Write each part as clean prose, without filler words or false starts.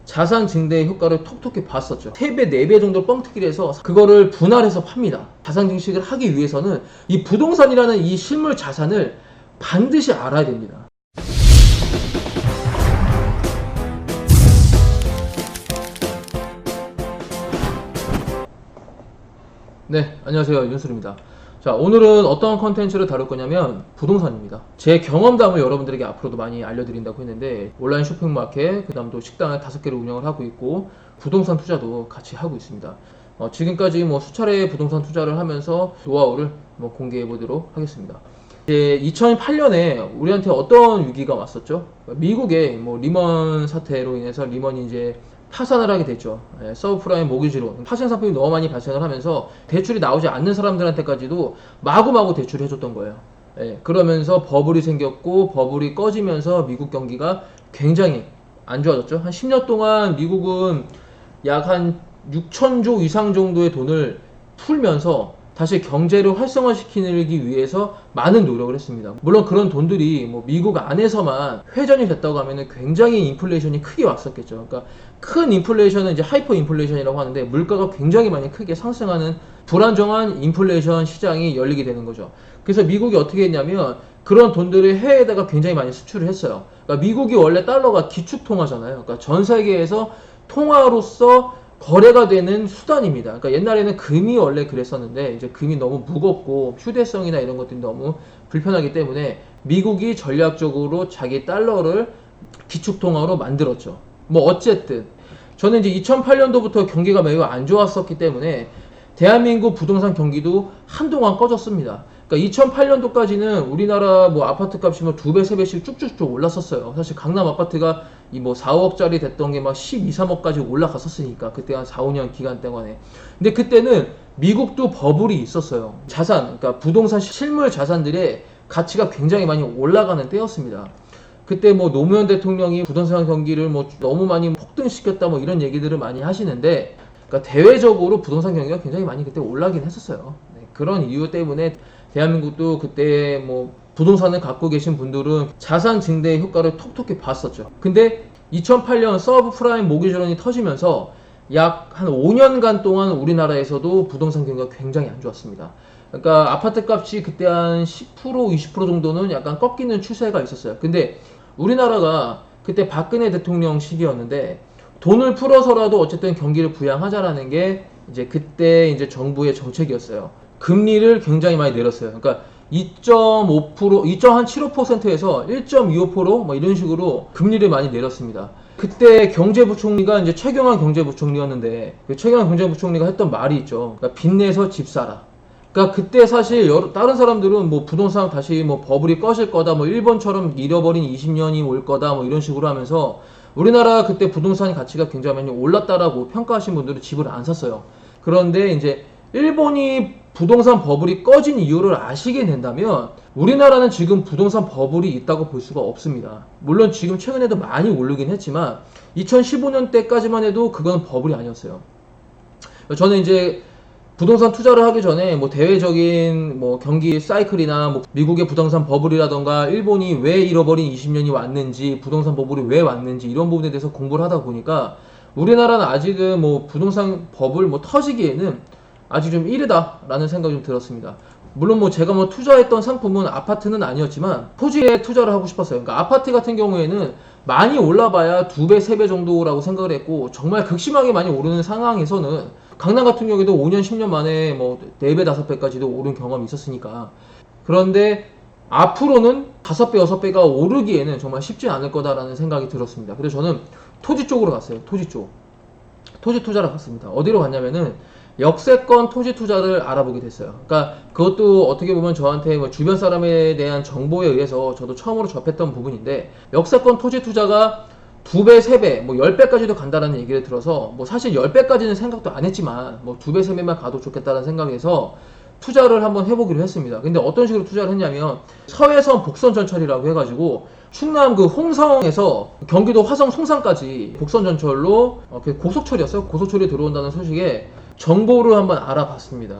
자산 증대 효과를 톡톡히 봤었죠. 3배, 4배 정도 뻥튀기를 해서 그거를 분할해서 팝니다. 자산 증식을 하기 위해서는 이 부동산이라는 이 실물 자산을 반드시 알아야 됩니다. 네, 안녕하세요. 윤술입니다. 자, 오늘은 어떤 컨텐츠를 다룰 거냐면 부동산입니다. 제 경험담을 여러분들에게 앞으로도 많이 알려드린다고 했는데 온라인 쇼핑마켓, 그 다음 또 식당을 5개를 운영을 하고 있고 부동산 투자도 같이 하고 있습니다. 지금까지 수차례 부동산 투자를 하면서 노하우를 공개해 보도록 하겠습니다. 이제 2008년에 우리한테 어떤 위기가 왔었죠? 미국의 리먼 사태로 인해서 리먼이 이제 파산을 하게 됐죠. 서브프라임 모기지로 파생 상품이 너무 많이 발생을 하면서 대출이 나오지 않는 사람들한테까지도 마구마구 대출을 해줬던 거예요. 그러면서 버블이 생겼고 버블이 꺼지면서 미국 경기가 굉장히 안 좋아졌죠. 한 10년 동안 미국은 약 한 6천조 이상 정도의 돈을 풀면서 다시 경제를 활성화시키기 위해서 많은 노력을 했습니다. 물론 그런 돈들이 미국 안에서만 회전이 됐다고 하면 굉장히 인플레이션이 크게 왔었겠죠. 그러니까 큰 인플레이션은 이제 하이퍼 인플레이션이라고 하는데 물가가 굉장히 많이 크게 상승하는 불안정한 인플레이션 시장이 열리게 되는 거죠. 그래서 미국이 어떻게 했냐면 그런 돈들을 해외에다가 굉장히 많이 수출을 했어요. 그러니까 미국이 원래 달러가 기축통화잖아요. 그러니까 전 세계에서 통화로서 거래가 되는 수단입니다. 그러니까 옛날에는 금이 원래 그랬었는데 이제 금이 너무 무겁고 휴대성이나 이런 것들이 너무 불편하기 때문에 미국이 전략적으로 자기 달러를 기축통화로 만들었죠. 어쨌든 저는 이제 2008년도부터 경기가 매우 안 좋았었기 때문에 대한민국 부동산 경기도 한동안 꺼졌습니다. 그러니까 2008년도까지는 우리나라 아파트 값이 2배, 3배씩 쭉쭉쭉 올랐었어요. 사실 강남 아파트가 4억짜리 됐던 게 12, 3억까지 올라갔었으니까 그때 한 4, 5년 기간 동안에. 근데 그때는 미국도 버블이 있었어요. 자산, 그러니까 부동산 실물 자산들의 가치가 굉장히 많이 올라가는 때였습니다. 그때 노무현 대통령이 부동산 경기를 너무 많이 폭등시켰다 이런 얘기들을 많이 하시는데, 그러니까 대외적으로 부동산 경기가 굉장히 많이 그때 올라가긴 했었어요. 그런 이유 때문에 대한민국도 그때 부동산을 갖고 계신 분들은 자산 증대 효과를 톡톡히 봤었죠. 근데 2008년 서브프라임 모기지론이 터지면서 약 한 5년간 동안 우리나라에서도 부동산 경기가 굉장히 안 좋았습니다. 그러니까 아파트 값이 그때 한 10%, 20% 정도는 약간 꺾이는 추세가 있었어요. 근데 우리나라가 그때 박근혜 대통령 시기였는데 돈을 풀어서라도 어쨌든 경기를 부양하자라는 게 이제 그때 이제 정부의 정책이었어요. 금리를 굉장히 많이 내렸어요. 그러니까 2.5%, 2.75%에서 1.25% 이런 식으로 금리를 많이 내렸습니다. 그때 경제부총리가 이제 최경환 경제부총리였는데 그 최경환 경제부총리가 했던 말이 있죠. 그러니까 빚내서 집 사라. 그러니까 그때 사실 다른 사람들은 부동산 다시 버블이 꺼질 거다, 일본처럼 잃어버린 20년이 올 거다, 이런 식으로 하면서 우리나라 그때 부동산 가치가 굉장히 많이 올랐다라고 평가하신 분들은 집을 안 샀어요. 그런데 이제 일본이 부동산 버블이 꺼진 이유를 아시게 된다면 우리나라는 지금 부동산 버블이 있다고 볼 수가 없습니다. 물론 지금 최근에도 많이 오르긴 했지만 2015년 때까지만 해도 그건 버블이 아니었어요. 저는 이제 부동산 투자를 하기 전에 대외적인 경기 사이클이나 미국의 부동산 버블이라던가 일본이 왜 잃어버린 20년이 왔는지, 부동산 버블이 왜 왔는지 이런 부분에 대해서 공부를 하다 보니까 우리나라는 아직은 부동산 버블 터지기에는 아직 좀 이르다라는 생각이 좀 들었습니다. 물론 제가 투자했던 상품은 아파트는 아니었지만 토지에 투자를 하고 싶었어요. 그러니까 아파트 같은 경우에는 많이 올라봐야 2배, 3배 정도라고 생각을 했고 정말 극심하게 많이 오르는 상황에서는 강남 같은 경우에도 5년, 10년 만에 4배, 5배까지도 오른 경험이 있었으니까. 그런데 앞으로는 5배, 6배가 오르기에는 정말 쉽지 않을 거다라는 생각이 들었습니다. 그래서 저는 토지 쪽으로 갔어요. 토지 쪽. 토지 투자를 갔습니다. 어디로 갔냐면은 역세권 토지 투자를 알아보게 됐어요. 그러니까 그것도 어떻게 보면 저한테 주변 사람에 대한 정보에 의해서 저도 처음으로 접했던 부분인데 역세권 토지 투자가 2배, 3배, 10배까지도 간다라는 얘기를 들어서 사실 10배까지는 생각도 안 했지만 2배, 3배만 가도 좋겠다는 생각에서 투자를 한번 해보기로 했습니다. 근데 어떤 식으로 투자를 했냐면 서해선 복선 전철이라고 해가지고 충남 홍성에서 경기도 화성 송산까지 복선 전철로 고속철이었어요. 고속철이 들어온다는 소식에 정보를 한번 알아봤습니다.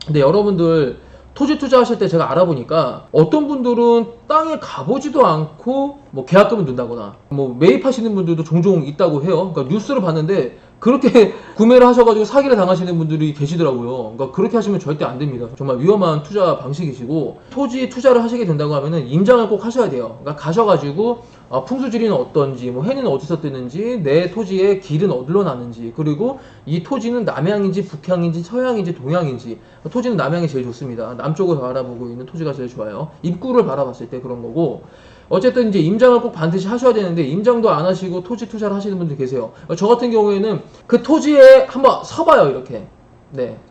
근데 여러분들 토지 투자하실 때 제가 알아보니까 어떤 분들은 땅에 가보지도 않고 뭐 계약금을 넣는다거나 뭐 매입하시는 분들도 종종 있다고 해요. 그러니까 뉴스를 봤는데 그렇게 구매를 하셔가지고 사기를 당하시는 분들이 계시더라고요. 그러니까 그렇게 하시면 절대 안 됩니다. 정말 위험한 투자 방식이시고, 토지 투자를 하시게 된다고 하면은 임장을 꼭 하셔야 돼요. 그러니까 가셔가지고 풍수지리는 어떤지, 뭐 해는 어디서 뜨는지, 내 토지의 길은 어디로 나는지, 그리고 이 토지는 남향인지 북향인지 서향인지 동향인지. 토지는 남향이 제일 좋습니다. 남쪽을 바라보고 있는 토지가 제일 좋아요. 입구를 바라봤을 때 그런 거고, 어쨌든 이제 임장을 꼭 반드시 하셔야 되는데 임장도 안 하시고 토지 투자를 하시는 분들 계세요. 저 같은 경우에는 그 토지에 한번 서봐요. 이렇게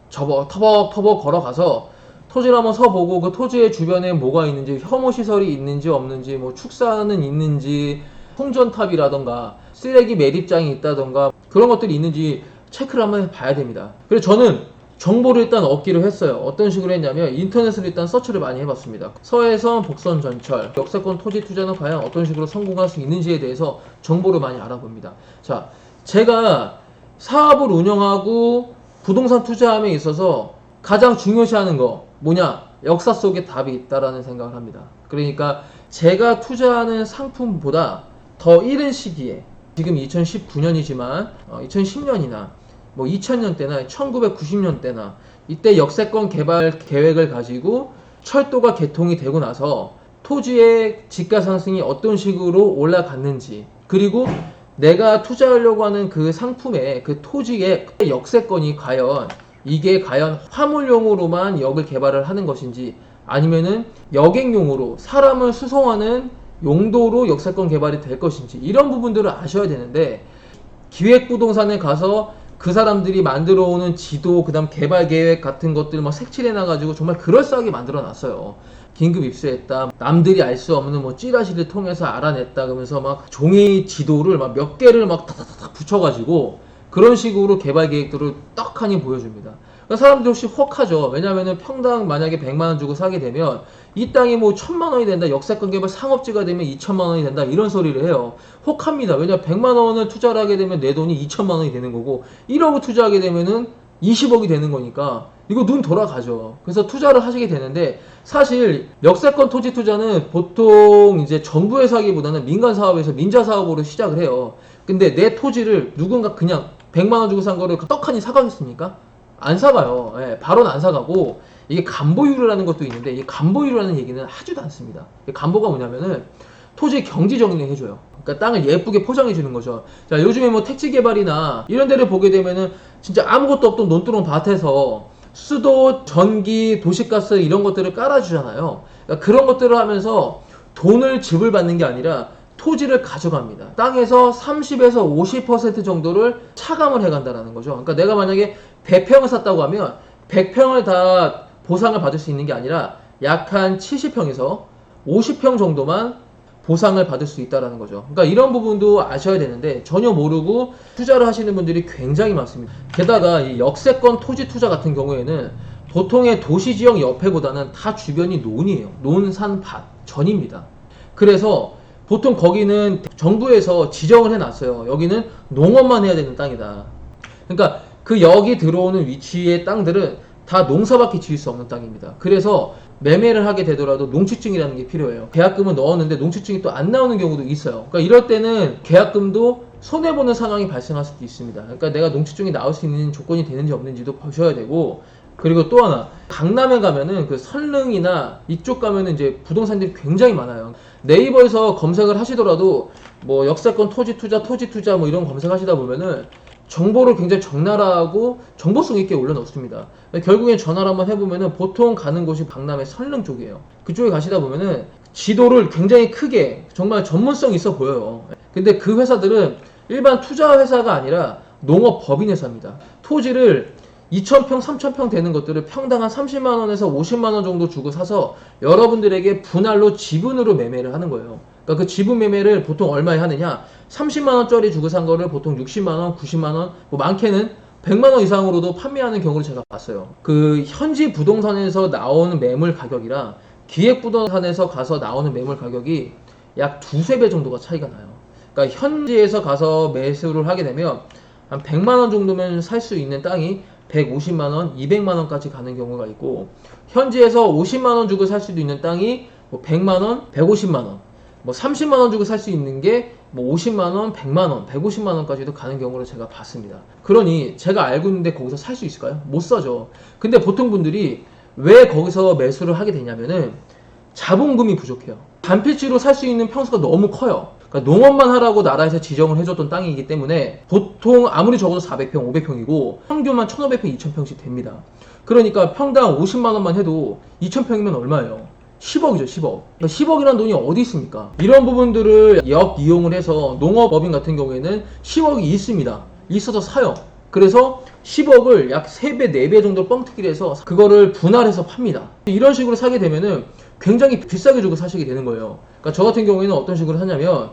터벅터벅 걸어가서 토지를 한번 서보고 그 토지의 주변에 뭐가 있는지, 혐오 시설이 있는지 없는지, 뭐 축사는 있는지, 송전탑이라던가 쓰레기 매립장이 있다던가 그런 것들이 있는지 체크를 한번 봐야 됩니다. 그래서 저는 정보를 일단 얻기로 했어요. 어떤 식으로 했냐면 인터넷으로 일단 서치를 많이 해봤습니다. 서해선, 복선, 전철, 역세권 토지 투자는 과연 어떤 식으로 성공할 수 있는지에 대해서 정보를 많이 알아봅니다. 자, 제가 사업을 운영하고 부동산 투자함에 있어서 가장 중요시하는 거 뭐냐? 역사 속에 답이 있다라는 생각을 합니다. 그러니까 제가 투자하는 상품보다 더 이른 시기에, 지금 2019년이지만 2010년이나 뭐 2000년대나 1990년대나 이때 역세권 개발 계획을 가지고 철도가 개통이 되고 나서 토지의 지가 상승이 어떤 식으로 올라갔는지, 그리고 내가 투자하려고 하는 그 상품의 그 토지의 역세권이 이게 과연 화물용으로만 역을 개발을 하는 것인지, 아니면은 여객용으로 사람을 수송하는 용도로 역세권 개발이 될 것인지, 이런 부분들을 아셔야 되는데, 기획부동산에 가서 그 사람들이 만들어 오는 지도, 그 다음 개발 계획 같은 것들 막 색칠해놔가지고 정말 그럴싸하게 만들어 놨어요. 긴급 입수했다, 남들이 알 수 없는 뭐 찌라시를 통해서 알아냈다, 그러면서 막 종이 지도를 막 몇 개를 막 탁탁탁 붙여가지고 그런 식으로 개발 계획들을 떡하니 보여줍니다. 그러니까 사람들이 혹시 혹하죠. 왜냐면은 평당 만약에 100만원 주고 사게 되면 이 땅이 뭐 1000만원이 된다, 역세권 개발 상업지가 되면 2000만원이 된다, 이런 소리를 해요. 혹합니다. 왜냐면 100만원을 투자를 하게 되면 내 돈이 2000만원이 되는 거고, 1억을 투자하게 되면은 20억이 되는 거니까 이거 눈 돌아가죠. 그래서 투자를 하시게 되는데, 사실 역세권 토지 투자는 보통 이제 정부에서 하기보다는 민간 사업에서 민자 사업으로 시작을 해요. 근데 내 토지를 누군가 그냥 100만원 주고 산 거를 떡하니 사가겠습니까? 안 사가요. 예, 바로는 안 사가고, 이게 간보유료라는 것도 있는데, 이 간보유료라는 얘기는 하지도 않습니다. 간보가 뭐냐면은 토지 경지 정리 해줘요. 그러니까 땅을 예쁘게 포장해 주는 거죠. 자, 요즘에 뭐 택지 개발이나 이런 데를 보게 되면은 진짜 아무것도 없던 논두렁 밭에서 수도, 전기, 도시가스 이런 것들을 깔아주잖아요. 그러니까 그런 것들을 하면서 돈을 지불받는 게 아니라 토지를 가져갑니다. 땅에서 30에서 50% 정도를 차감을 해간다는 거죠. 그러니까 내가 만약에 100평을 샀다고 하면 100평을 다 보상을 받을 수 있는 게 아니라 약 한 70평에서 50평 정도만 보상을 받을 수 있다는 거죠. 그러니까 이런 부분도 아셔야 되는데 전혀 모르고 투자를 하시는 분들이 굉장히 많습니다. 게다가 이 역세권 토지 투자 같은 경우에는 보통의 도시지역 옆에보다는 다 주변이 논이에요. 논산밭, 전입니다. 그래서 보통 거기는 정부에서 지정을 해놨어요. 여기는 농업만 해야 되는 땅이다. 그러니까 그 역이 들어오는 위치의 땅들은 다 농사밖에 지을 수 없는 땅입니다. 그래서 매매를 하게 되더라도 농취증이라는 게 필요해요. 계약금을 넣었는데 농취증이 또 안 나오는 경우도 있어요. 그러니까 이럴 때는 계약금도 손해보는 상황이 발생할 수도 있습니다. 그러니까 내가 농취증이 나올 수 있는 조건이 되는지 없는지도 보셔야 되고, 그리고 또 하나, 강남에 가면은 그 설릉이나 이쪽 가면은 이제 부동산들이 굉장히 많아요. 네이버에서 검색을 하시더라도 뭐 역세권 토지 투자 뭐 이런 검색하시다 보면은 정보를 굉장히 적나라하고 정보성 있게 올려놓습니다. 결국엔 전화를 한번 해보면은 보통 가는 곳이 강남의 설릉 쪽이에요. 그쪽에 가시다 보면은 지도를 굉장히 크게 정말 전문성 있어 보여요. 근데 그 회사들은 일반 투자 회사가 아니라 농업 법인 회사입니다. 토지를 2,000평, 3,000평 되는 것들을 평당 한 30만원에서 50만원 정도 주고 사서 여러분들에게 분할로 지분으로 매매를 하는 거예요. 그러니까 그 지분 매매를 보통 얼마에 하느냐, 30만원짜리 주고 산 거를 보통 60만원, 90만원, 뭐 많게는 100만원 이상으로도 판매하는 경우를 제가 봤어요. 그 현지 부동산에서 나오는 매물 가격이랑 기획부동산에서 가서 나오는 매물 가격이 약 두세 배 정도가 차이가 나요. 그러니까 현지에서 가서 매수를 하게 되면 한 100만원 정도면 살 수 있는 땅이 150만원, 200만원까지 가는 경우가 있고, 현지에서 50만원 주고 살 수도 있는 땅이 뭐 100만원, 150만원, 뭐 30만원 주고 살 수 있는 게 뭐 50만원, 100만원, 150만원까지도 가는 경우를 제가 봤습니다. 그러니 제가 알고 있는데 거기서 살 수 있을까요? 못 사죠. 근데 보통 분들이 왜 거기서 매수를 하게 되냐면은 자본금이 부족해요. 단필지로 살 수 있는 평수가 너무 커요. 그러니까 농업만 하라고 나라에서 지정을 해줬던 땅이기 때문에 보통 아무리 적어도 400평, 500평이고 평균만 1500평, 2000평씩 됩니다. 그러니까 평당 50만원만 해도 2000평이면 얼마예요? 10억이죠, 10억. 그러니까 10억이라는 돈이 어디 있습니까? 이런 부분들을 역이용을 해서 농업법인 같은 경우에는 10억이 있습니다. 있어서 사요. 그래서 10억을 약 3배, 4배 정도 뻥튀기를 해서 그거를 분할해서 팝니다. 이런 식으로 사게 되면은 굉장히 비싸게 주고 사시게 되는 거예요. 그러니까 저 같은 경우에는 어떤 식으로 사냐면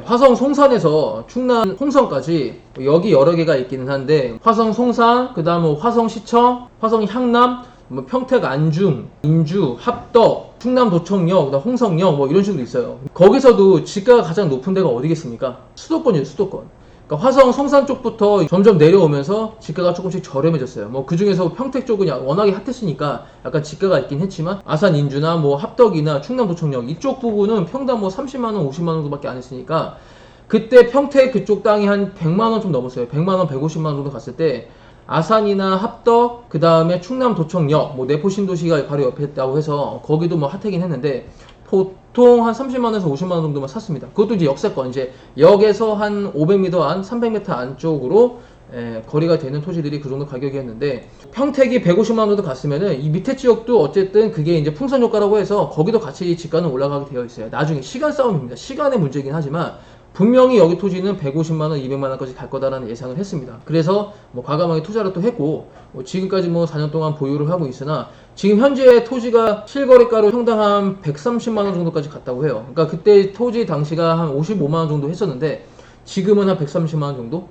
화성 송산에서 충남 홍성까지 여기 여러 개가 있기는 한데 화성 송산, 그 다음 화성 시청, 화성 향남, 뭐 평택 안중, 인주, 합덕, 충남 도청역, 홍성역 뭐 이런 식으로 있어요. 거기서도 지가가 가장 높은 데가 어디겠습니까? 수도권이에요, 수도권. 그러니까 화성 송산 쪽부터 점점 내려오면서 지가가 조금씩 저렴해졌어요. 뭐 그 중에서 평택 쪽은 워낙에 핫했으니까 약간 지가가 있긴 했지만 아산 인주나 뭐 합덕이나 충남 도청역 이쪽 부분은 평당 뭐 30만원, 50만원 정도밖에 안 했으니까 그때 평택 그쪽 땅이 한 100만원 좀 넘었어요. 100만원, 150만원 정도 갔을 때 아산이나 합덕, 그 다음에 충남 도청역, 뭐 내포 신도시가 바로 옆에 있다고 해서 거기도 뭐 핫하긴 했는데 보통 한 30만원에서 50만원 정도만 샀습니다. 그것도 이제 역세권, 이제 역에서 한 500m 안, 300m 안쪽으로 거리가 되는 토지들이 그 정도 가격이었는데 평택이 150만원 정도 갔으면은 이 밑에 지역도 어쨌든 그게 이제 풍선 효과라고 해서 거기도 같이 지가는 올라가게 되어 있어요. 나중에 시간 싸움입니다. 시간의 문제이긴 하지만 분명히 여기 토지는 150만원, 200만원까지 갈 거다라는 예상을 했습니다. 그래서 뭐 과감하게 투자를 또 했고 지금까지 뭐 4년 동안 보유를 하고 있으나 지금 현재 토지가 실거래가로 평당 한 130만원 정도까지 갔다고 해요. 그러니까 그때 토지 당시가 한 55만원 정도 했었는데 지금은 한 130만원 정도?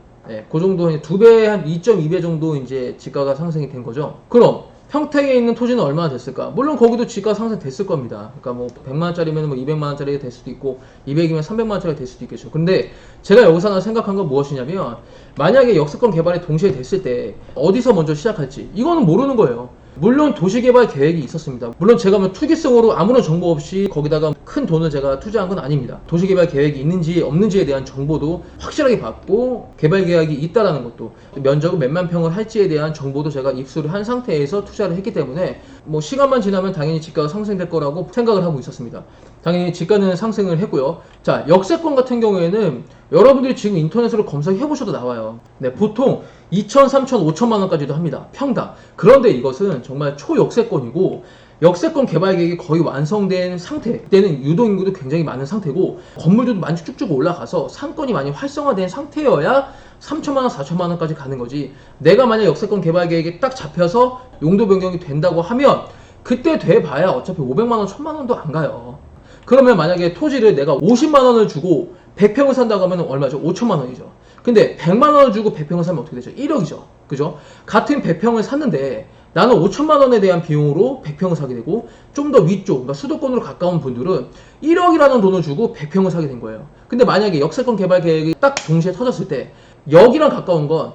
그 정도 두 배, 한 2.2배 정도 이제 지가가 상승이 된 거죠. 그럼 평택에 있는 토지는 얼마나 됐을까? 물론 거기도 지가 상승됐을 겁니다. 그러니까 뭐 100만원짜리면 뭐 200만원짜리가 될 수도 있고 200이면 300만원짜리가 될 수도 있겠죠. 근데 제가 여기서 하나 생각한 건 무엇이냐면 만약에 역세권 개발이 동시에 됐을 때 어디서 먼저 시작할지 이거는 모르는 거예요. 물론 도시개발 계획이 있었습니다. 물론 제가 뭐 투기성으로 아무런 정보 없이 거기다가 큰 돈을 제가 투자한 건 아닙니다. 도시개발 계획이 있는지 없는지에 대한 정보도 확실하게 받고 개발 계획이 있다라는 것도 면적을 몇만 평을 할지에 대한 정보도 제가 입수를 한 상태에서 투자를 했기 때문에 뭐 시간만 지나면 당연히 지가가 상승될 거라고 생각을 하고 있었습니다. 당연히 지가는 상승을 했고요. 자, 역세권 같은 경우에는 여러분들이 지금 인터넷으로 검색해 보셔도 나와요. 보통 2천, 3천, 5천만 원까지도 합니다. 평당. 그런데 이것은 정말 초역세권이고 역세권 개발 계획이 거의 완성된 상태. 그때는 유동인구도 굉장히 많은 상태고 건물들도 많이 쭉쭉 올라가서 상권이 많이 활성화된 상태여야 3천만 원, 4천만 원까지 가는 거지. 내가 만약 역세권 개발 계획이 딱 잡혀서 용도 변경이 된다고 하면 그때 돼봐야 어차피 500만 원, 1000만 원도 안 가요. 그러면 만약에 토지를 내가 50만 원을 주고 100평을 산다고 하면 얼마죠? 5천만 원이죠. 근데 100만 원을 주고 100평을 사면 어떻게 되죠? 1억이죠. 그죠? 같은 100평을 샀는데 나는 5천만 원에 대한 비용으로 100평을 사게 되고 좀 더 위쪽, 그러니까 수도권으로 가까운 분들은 1억이라는 돈을 주고 100평을 사게 된 거예요. 근데 만약에 역세권 개발 계획이 딱 동시에 터졌을 때 역이랑 가까운 건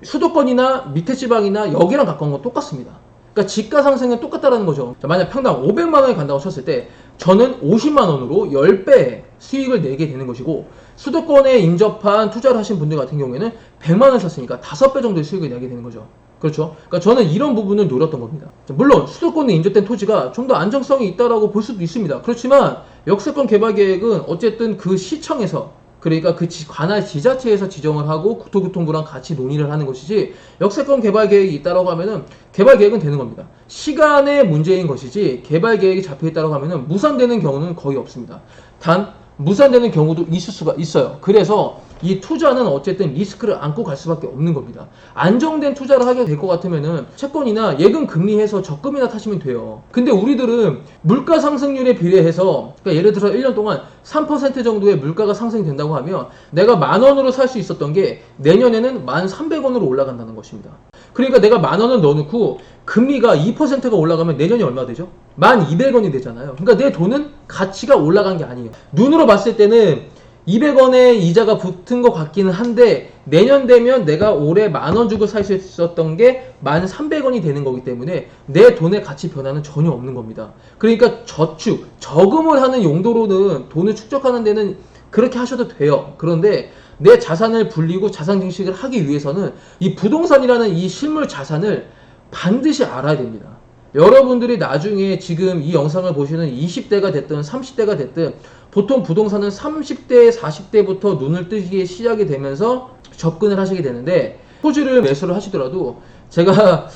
수도권이나 밑에 지방이나 역이랑 가까운 건 똑같습니다. 그러니까 지가 상승은 똑같다라는 거죠. 자, 만약 평당 500만 원이 간다고 쳤을 때 저는 50만 원으로 10배 수익을 내게 되는 것이고 수도권에 인접한 투자를 하신 분들 같은 경우에는 100만 원 샀으니까 5배 정도의 수익을 내게 되는 거죠. 그렇죠? 그러니까 저는 이런 부분을 노렸던 겁니다. 물론 수도권에 인접된 토지가 좀 더 안정성이 있다라고 볼 수도 있습니다. 그렇지만 역세권 개발 계획은 어쨌든 그 시청에서 그러니까 그 관할 지자체에서 지정을 하고 국토교통부랑 같이 논의를 하는 것이지 역세권 개발 계획이 있다라고 하면은 개발 계획은 되는 겁니다. 시간의 문제인 것이지 개발 계획이 잡혀 있다라고 하면은 무산되는 경우는 거의 없습니다. 단 무산되는 경우도 있을 수가 있어요. 그래서 이 투자는 어쨌든 리스크를 안고 갈 수밖에 없는 겁니다. 안정된 투자를 하게 될 것 같으면은 채권이나 예금 금리해서 적금이나 타시면 돼요. 근데 우리들은 물가 상승률에 비례해서 그러니까 예를 들어 1년 동안 3% 정도의 물가가 상승이 된다고 하면 내가 10,000원으로 살 수 있었던 게 내년에는 1,300원으로 올라간다는 것입니다. 그러니까 내가 10,000원을 넣어놓고 금리가 2%가 올라가면 내년이 얼마 되죠? 1,200원이 되잖아요. 그러니까 내 돈은 가치가 올라간 게 아니에요. 눈으로 봤을 때는 200원의 이자가 붙은 것 같기는 한데 내년 되면 내가 올해 10,000원 주고 살 수 있었던 게 1,300원이 되는 거기 때문에 내 돈의 가치 변화는 전혀 없는 겁니다. 그러니까 저축, 저금을 하는 용도로는 돈을 축적하는 데는 그렇게 하셔도 돼요. 그런데 내 자산을 불리고 자산 증식을 하기 위해서는 이 부동산이라는 이 실물 자산을 반드시 알아야 됩니다. 여러분들이 나중에 지금 이 영상을 보시는 20대가 됐든 30대가 됐든 보통 부동산은 30대, 40대부터 눈을 뜨기 시작이 되면서 접근을 하시게 되는데 토지를 매수를 하시더라도 제가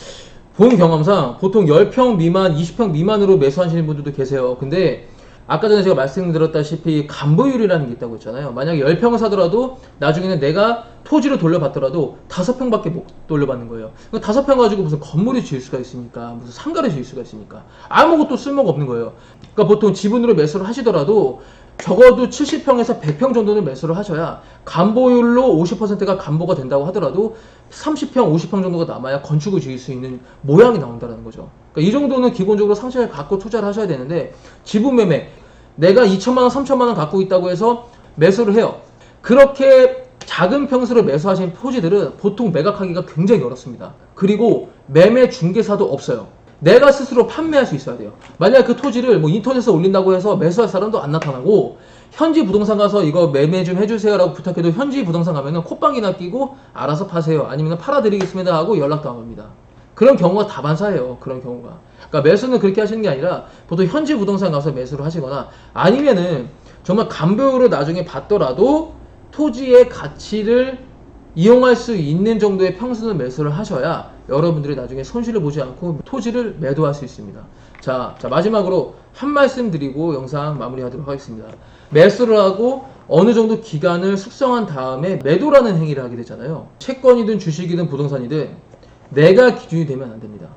본 경험상 보통 10평 미만, 20평 미만으로 매수하시는 분들도 계세요. 근데 아까 전에 제가 말씀드렸다시피 간보율이라는 게 있다고 했잖아요. 만약에 10평을 사더라도 나중에는 내가 토지를 돌려받더라도 5평밖에 못 돌려받는 거예요. 5평 가지고 무슨 건물을 지을 수가 있습니까? 무슨 상가를 지을 수가 있습니까? 아무것도 쓸모가 없는 거예요. 그러니까 보통 지분으로 매수를 하시더라도 적어도 70평에서 100평 정도는 매수를 하셔야 간보율로 50%가 간보가 된다고 하더라도 30평, 50평 정도가 남아야 건축을 지을 수 있는 모양이 나온다는 거죠. 그러니까 이 정도는 기본적으로 상식을 갖고 투자를 하셔야 되는데 지분 매매, 내가 2천만 원, 3천만 원 갖고 있다고 해서 매수를 해요. 그렇게 작은 평수로 매수하신 토지들은 보통 매각하기가 굉장히 어렵습니다. 그리고 매매 중개사도 없어요. 내가 스스로 판매할 수 있어야 돼요. 만약 그 토지를 뭐 인터넷에 올린다고 해서 매수할 사람도 안 나타나고 현지 부동산 가서 이거 매매 좀 해주세요 라고 부탁해도 현지 부동산 가면은 콧방귀나 끼고 알아서 파세요. 아니면 팔아드리겠습니다 하고 연락도 안 옵니다. 그런 경우가 다반사예요. 그런 경우가. 그러니까 매수는 그렇게 하시는 게 아니라 보통 현지 부동산 가서 매수를 하시거나 아니면은 정말 간보율을 나중에 받더라도 토지의 가치를 이용할 수 있는 정도의 평수는 매수를 하셔야 여러분들이 나중에 손실을 보지 않고 토지를 매도할 수 있습니다. 자, 마지막으로 한 말씀 드리고 영상 마무리하도록 하겠습니다. 매수를 하고 어느 정도 기간을 숙성한 다음에 매도라는 행위를 하게 되잖아요. 채권이든 주식이든 부동산이든 내가 기준이 되면 안 됩니다.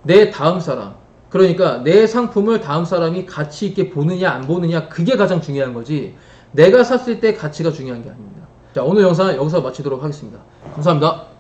내 다음 사람, 그러니까 내 상품을 다음 사람이 가치 있게 보느냐 안 보느냐 그게 가장 중요한 거지 내가 샀을 때 가치가 중요한 게 아닙니다. 자, 오늘 영상 여기서 마치도록 하겠습니다. 감사합니다.